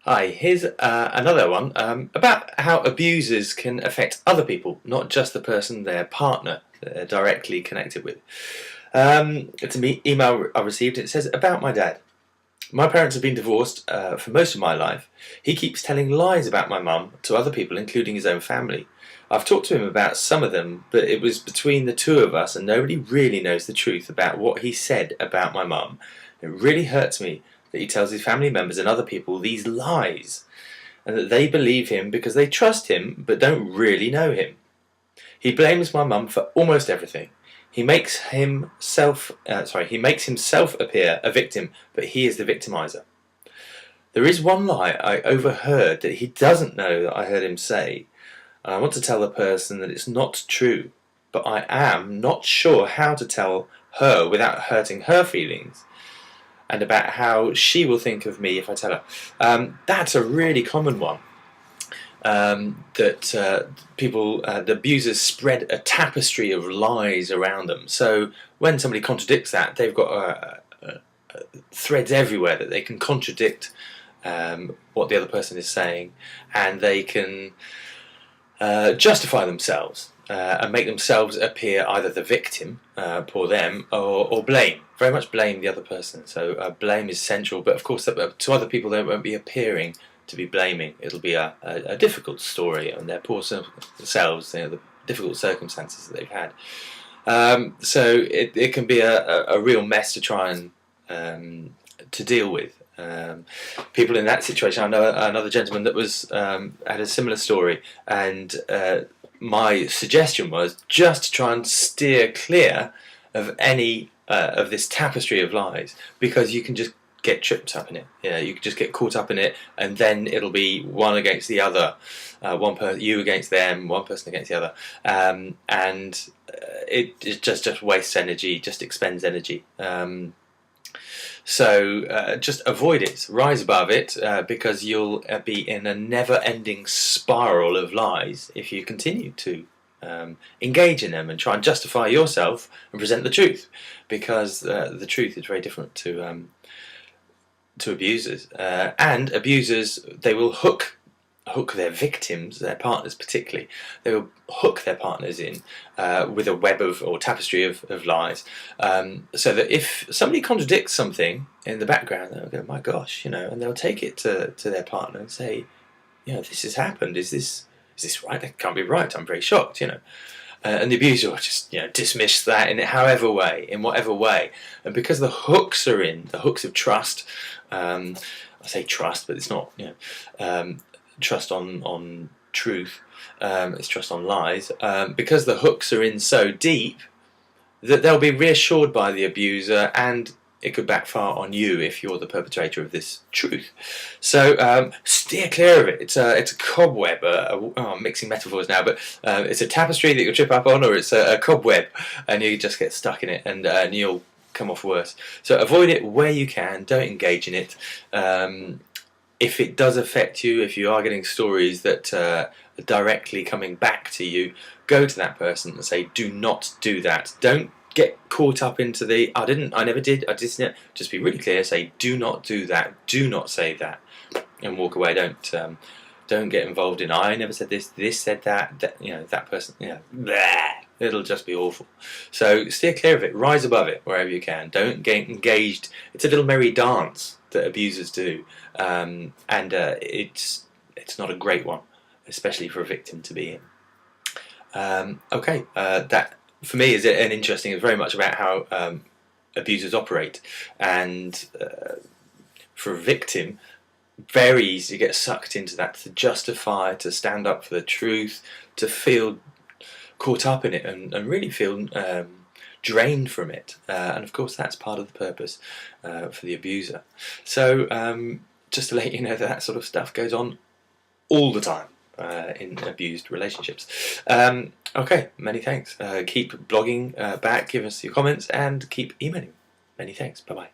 Hi, here's another one about how abusers can affect other people, not just the person, their partner, that they're directly connected with. It's an email I received. It says, about my dad. My parents have been divorced for most of my life. He keeps telling lies about my mum to other people, including his own family. I've talked to him about some of them, but it was between the two of us, and nobody really knows the truth about what he said about my mum. It really hurts me that he tells his family members and other people these lies, and that they believe him because they trust him but don't really know him. He blames my mum for almost everything. He makes himself appear a victim, but he is the victimizer. There is one lie I overheard that he doesn't know that I heard him say, and I want to tell the person that it's not true, but I am not sure how to tell her without hurting her feelings, and about how she will think of me if I tell her. That's a really common one. That the abusers spread a tapestry of lies around them. So when somebody contradicts that, they've got threads everywhere that they can contradict what the other person is saying, and they can justify themselves and make themselves appear either the victim, poor them, or blame. Very much blame the other person. So blame is central, but of course to other people they won't be appearing to be blaming. It'll be a difficult story and their poor selves, the difficult circumstances that they've had. So it can be a real mess to try and to deal with. People in that situation. I know another gentleman that was had a similar story, and my suggestion was just to try and steer clear of any of this tapestry of lies, because you can just get tripped up in it. You can just get caught up in it, and then it'll be one against the other, you against them, one person against the other, and it just wastes energy, just expends energy. So just avoid it, rise above it, because you'll be in a never-ending spiral of lies if you continue to engage in them and try and justify yourself and present the truth, because the truth is very different to abusers. And abusers, they will hook their victims, their partners particularly, they will hook their partners in with a web of or tapestry of lies, so that if somebody contradicts something in the background, they'll go, my gosh, and they'll take it to their partner and say, this has happened, is this right? That can't be right, I'm very shocked, and the abuser will just dismiss that in whatever way, and because the hooks are in, the hooks of trust, I say trust, but it's not trust on truth, it's trust on lies, because the hooks are in so deep that they'll be reassured by the abuser, and it could backfire on you if you're the perpetrator of this truth. So steer clear of it. It's a cobweb. I'm mixing metaphors now, but it's a tapestry that you'll trip up on, or it's a cobweb, and you just get stuck in it, and you'll come off worse. So avoid it where you can. Don't engage in it. If it does affect you, if you are getting stories that are directly coming back to you, go to that person and say, do not do that. Don't get caught up into the, I never did, I just, just be really clear, say, do not do that, do not say that, and walk away. Don't get involved in, I never said this said that, that person, bleh. It'll just be awful. So steer clear of it, rise above it wherever you can. Don't get engaged. It's a little merry dance that abusers do, and it's not a great one, especially for a victim to be in. That for me is an interesting. It's very much about how abusers operate, and for a victim, very easy to get sucked into that, to justify, to stand up for the truth, to feel caught up in it, and really feel drained from it, and of course that's part of the purpose for the abuser. So just to let you know that sort of stuff goes on all the time in abused relationships. Okay, many thanks. Keep blogging back, give us your comments, and keep emailing. Many thanks. Bye bye.